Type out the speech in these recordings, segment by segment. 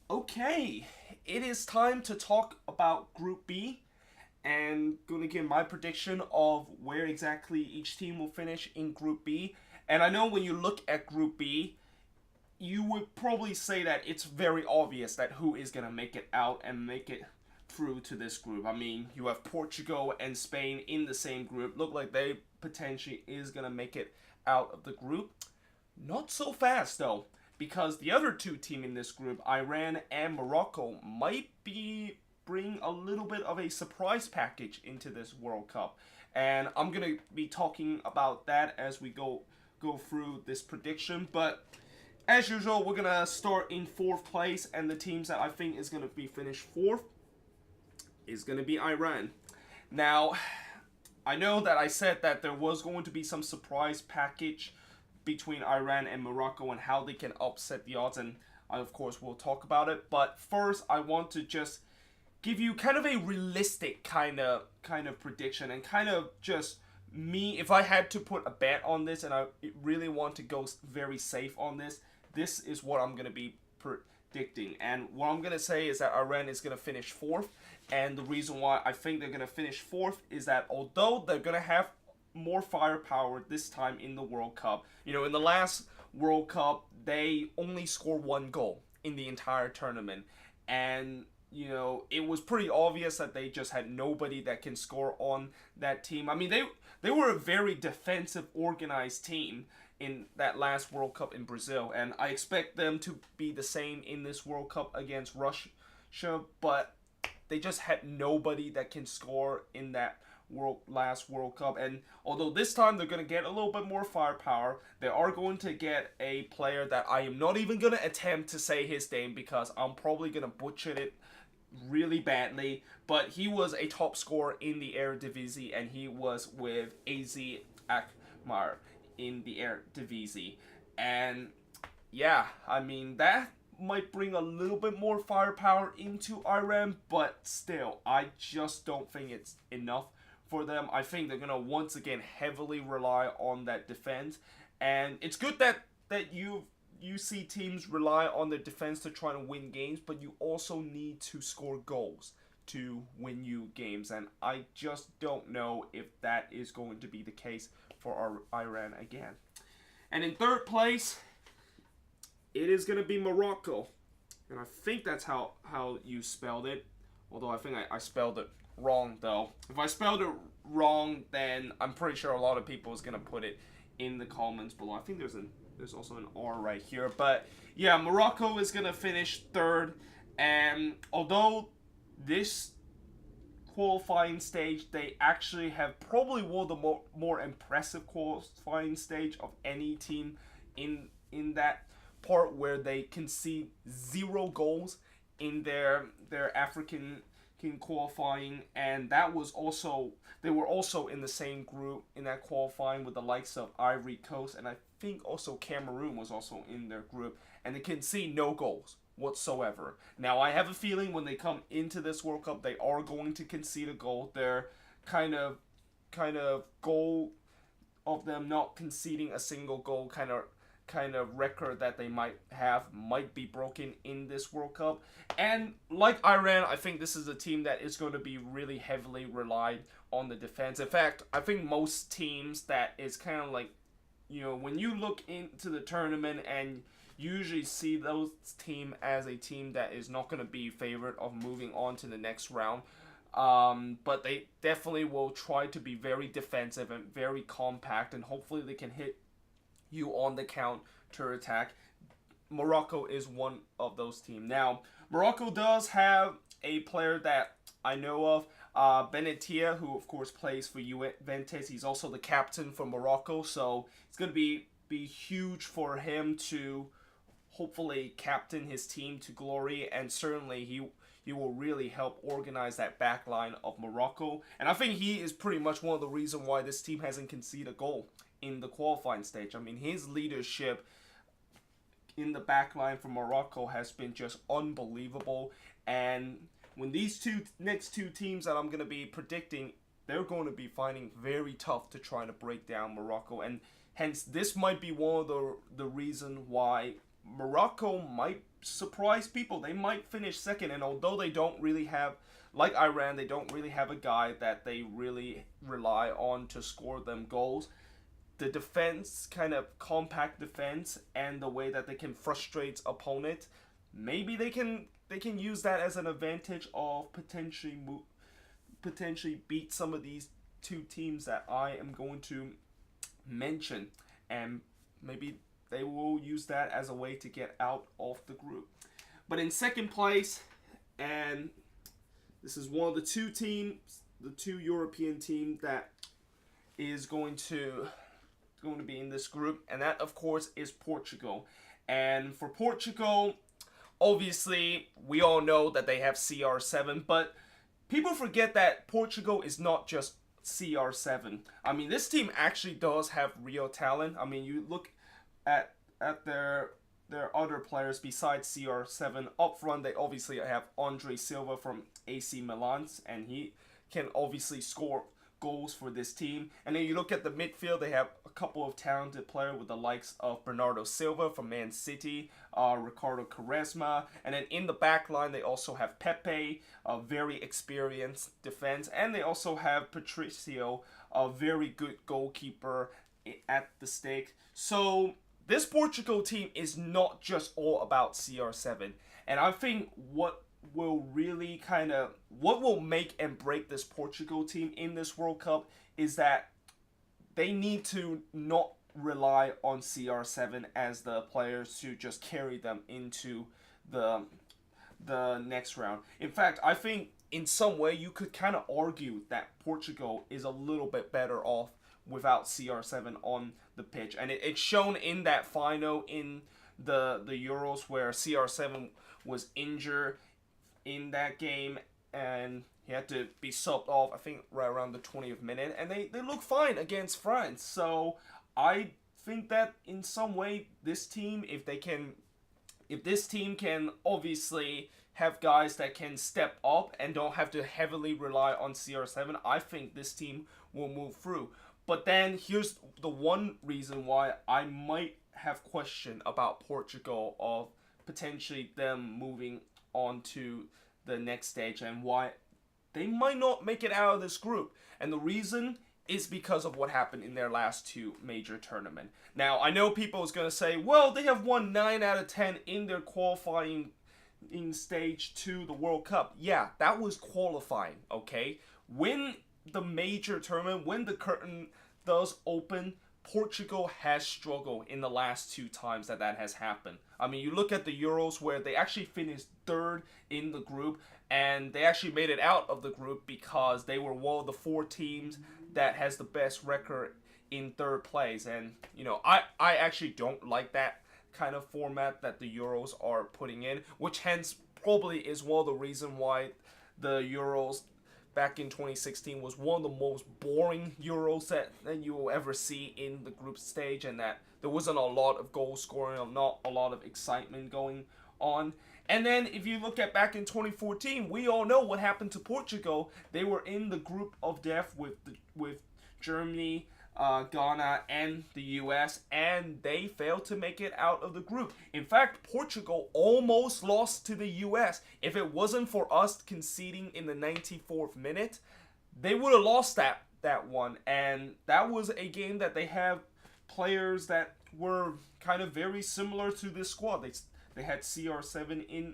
Okay, it is time to talk about Group B and going to give my prediction of where exactly each team will finish in Group B. And I know when you look at Group B, you would probably say that it's very obvious that who is going to make it out and make it through to this group. I mean, you have Portugal and Spain in the same group. Look like they potentially is going to make it out of the group. Not so fast though, because the other two teams in this group, Iran and Morocco, might be bring a little bit of a surprise package into this World Cup. And I'm gonna be talking about that as we go through this prediction. But as usual, we're gonna start in fourth place, and the teams that I think is gonna be finished fourth is gonna be Iran. Now, I know that I said that there was going to be some surprise package between Iran and Morocco and how they can upset the odds, and I of course will talk about it. But first, I want to just give you kind of a realistic kind of prediction and kind of just me if I had to put a bet on this and I really want to go very safe on this. This is what I'm gonna be predicting, and what I'm gonna say is that Iran is gonna finish fourth. And the reason why I think they're gonna finish fourth is that although they're gonna have more firepower this time in the World Cup. In the last World Cup, they only scored one goal in the entire tournament. And, it was pretty obvious that they just had nobody that can score on that team. I mean, they were a very defensive, organized team in that last World Cup in Brazil. And I expect them to be the same in this World Cup against Russia. But they just had nobody that can score in that last World Cup. And although this time they're going to get a little bit more firepower, they are going to get a player that I am not even going to attempt to say his name because I'm probably going to butcher it really badly. But he was a top scorer in the Eredivisie, and he was with AZ Alkmaar in the Eredivisie. And yeah, I mean, that might bring a little bit more firepower into Iran, but still, I just don't think it's enough for them. I think they're gonna once again heavily rely on that defense, and it's good that you see teams rely on their defense to try to win games, but you also need to score goals to win you games, and I just don't know if that is going to be the case for our Iran again. And in third place, it is going to be Morocco. And I think that's how you spelled it. Although I think I spelled it wrong, though. If I spelled it wrong, then I'm pretty sure a lot of people is going to put it in the comments below. I think there's also an R right here. But yeah, Morocco is going to finish third. And although this qualifying stage, they actually have probably one of the more impressive qualifying stage of any team in that part where they concede 0 goals in their African qualifying, and that was also they were also in the same group in that qualifying with the likes of Ivory Coast, and I think also Cameroon was also in their group, and they concede no goals whatsoever. Now I have a feeling when they come into this World Cup they are going to concede a goal. Their kind of goal of them not conceding a single goal kind of record that they might be broken in this World Cup. And like Iran, I think this is a team that is going to be really heavily relied on the defense. In fact, I think most teams that is kind of like, when you look into the tournament and usually see those team as a team that is not going to be favorite of moving on to the next round. But they definitely will try to be very defensive and very compact, and hopefully they can hit you on the counter attack. Morocco is one of those teams. Now, Morocco does have a player that I know of, Benatia, who of course plays for Juventus. He's also the captain for Morocco, so it's going to be huge for him to hopefully captain his team to glory, and certainly he will really help organize that back line of Morocco. And I think he is pretty much one of the reasons why this team hasn't conceded a goal in the qualifying stage. I mean, his leadership in the back line for Morocco has been just unbelievable. And when these next two teams that I'm going to be predicting, they're going to be finding very tough to try to break down Morocco. And hence, this might be one of the reason why Morocco might surprise people. They might finish second, and although they don't really have, like Iran, they don't really have a guy that they really rely on to score them goals. The defense, kind of compact defense, and the way that they can frustrate opponent, maybe they can use that as an advantage of potentially beat some of these two teams that I am going to mention, and maybe they will use that as a way to get out of the group. But in second place, and this is one of the two European teams that is going to be in this group, and that of course is Portugal. And for Portugal, obviously we all know that they have CR7, but people forget that Portugal is not just CR7. I mean, this team actually does have real talent. I mean, you look at their other players besides CR7 up front. They obviously have Andre Silva from AC Milan, and he can obviously score goals for this team. And then you look at the midfield, they have a couple of talented players with the likes of Bernardo Silva from Man City, Ricardo Quaresma, and then in the back line they also have Pepe, a very experienced defense, and they also have Patricio, a very good goalkeeper at the stake. So this Portugal team is not just all about CR7, and I think what will make and break this Portugal team in this World Cup is that they need to not rely on CR7 as the players to just carry them into the next round. In fact, I think in some way you could kind of argue that Portugal is a little bit better off without CR7 on the pitch, and it's shown in that final in the Euros where CR7 was injured in that game, and he had to be subbed off, I think, right around the 20th minute, and they look fine against France. So I think that in some way this team, if this team can obviously have guys that can step up and don't have to heavily rely on CR7, I think this team will move through. But then here's the one reason why I might have question about Portugal of potentially them moving on to the next stage and why they might not make it out of this group. And the reason is because of what happened in their last two major tournaments. Now, I know people is going to say, well, they have won 9 out of 10 in their qualifying in stage 2 the World Cup. Yeah, that was qualifying, okay? When the major tournament, when the curtain does open, Portugal has struggled in the last 2 times that has happened. I mean, you look at the Euros where they actually finished 3rd in the group, and they actually made it out of the group because they were one of the 4 teams that has the best record in 3rd place. And, you know, I actually don't like that kind of format that the Euros are putting in, which hence probably is one of the reasons why the Euros back in 2016 was one of the most boring Euros that you will ever see in the group stage, and that there wasn't a lot of goal scoring, with a lot of excitement going on. And then if you look at back in 2014, we all know what happened to Portugal. They were in the group of death with Germany, Ghana, and the US, and they failed to make it out of the group. In fact, Portugal almost lost to the US. If it wasn't for us conceding in the 94th minute, they would have lost that one. And that was a game that they have players that were kind of very similar to this squad. They had CR7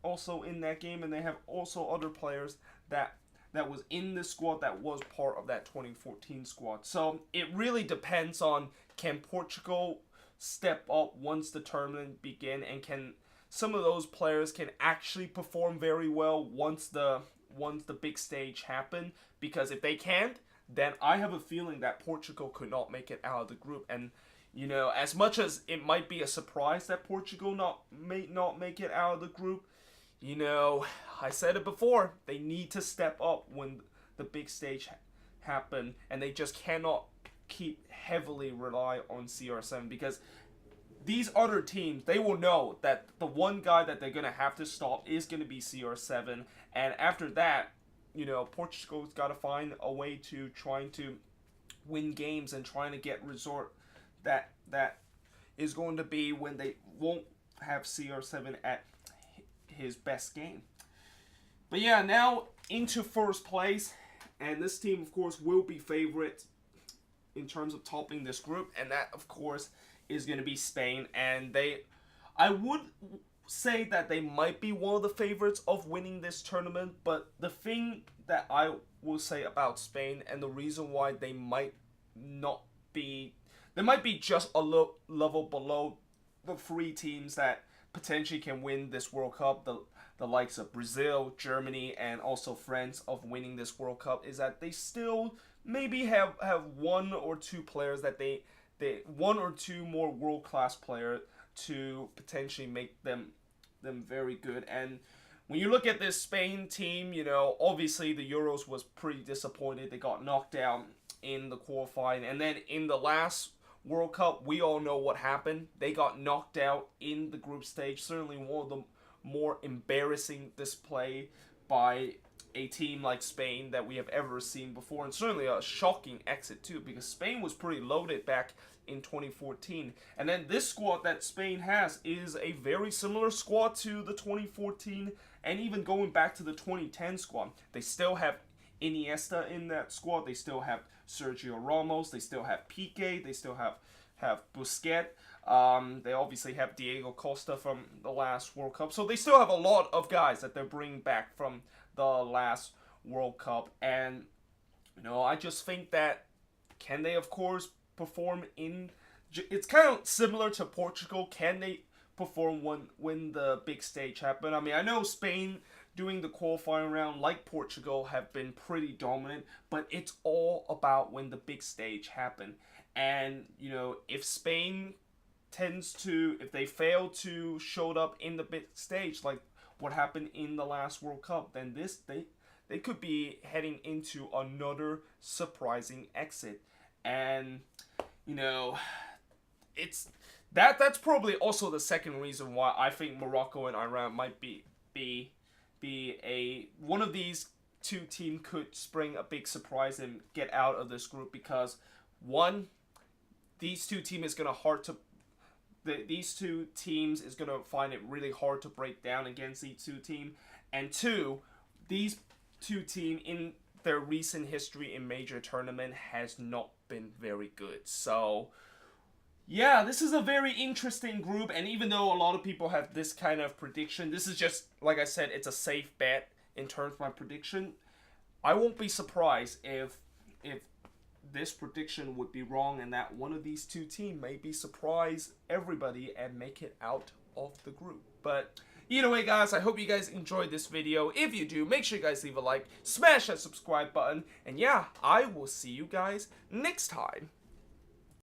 also in that game, and they have also other players that was in the squad that was part of that 2014 squad. So it really depends on, can Portugal step up once the tournament begin, and can some of those players can actually perform very well once the big stage happen. Because if they can't, then I have a feeling that Portugal could not make it out of the group. And you know, as much as it might be a surprise that Portugal may not make it out of the group, you know, I said it before, they need to step up when the big stage happen, and they just cannot keep heavily rely on CR7, because these other teams, they will know that the one guy that they're going to have to stop is going to be CR7, and after that, you know, Portugal's got to find a way to trying to win games and trying to get resort that is going to be when they won't have CR7 at his best game. But yeah, now into first place, and this team, of course, will be favorite in terms of topping this group, and that, of course, is going to be Spain. And I would say that they might be one of the favorites of winning this tournament, but the thing that I will say about Spain, and the reason why they might not be, they might be just a level below the three teams that potentially can win this World Cup, the likes of Brazil, Germany, and also France, of winning this World Cup, is that they still maybe have one or two players that they one or two more world-class players to potentially make them very good. And when you look at this Spain team, you know, obviously the Euros was pretty disappointed. They got knocked out in the qualifying, and then in the last World Cup, we all know what happened. They got knocked out in the group stage. Certainly one of the more embarrassing display by a team like Spain that we have ever seen before, and certainly a shocking exit too, because Spain was pretty loaded back in 2014. And then this squad that Spain has is a very similar squad to the 2014 and even going back to the 2010 squad. They still have Iniesta in that squad. They still have Sergio Ramos. They still have Piqué. They still have Busquets. They obviously have Diego Costa from the last World Cup. So they still have a lot of guys that they're bringing back from the last World Cup. And, you know, I just think that, can they, of course, perform in... It's kind of similar to Portugal. Can they perform when the big stage happen? I mean, I know Spain doing the qualifying round, like Portugal, have been pretty dominant, but it's all about when the big stage happen. And, you know, if Spain if they fail to show up in the big stage, like what happened in the last World Cup, then they could be heading into another surprising exit. And, you know, that's probably also the second reason why I think Morocco and Iran might be one of these two teams could spring a big surprise and get out of this group, because one, these two teams is gonna find it really hard to break down against these two teams, and two, these two teams in their recent history in major tournament has not been very good. So yeah, this is a very interesting group, and even though a lot of people have this kind of prediction, this is just, like I said, it's a safe bet in terms of my prediction. I won't be surprised if this prediction would be wrong, and that one of these two teams maybe surprise everybody and make it out of the group. But either way, guys, I hope you guys enjoyed this video. If you do, make sure you guys leave a like, smash that subscribe button, and yeah, I will see you guys next time.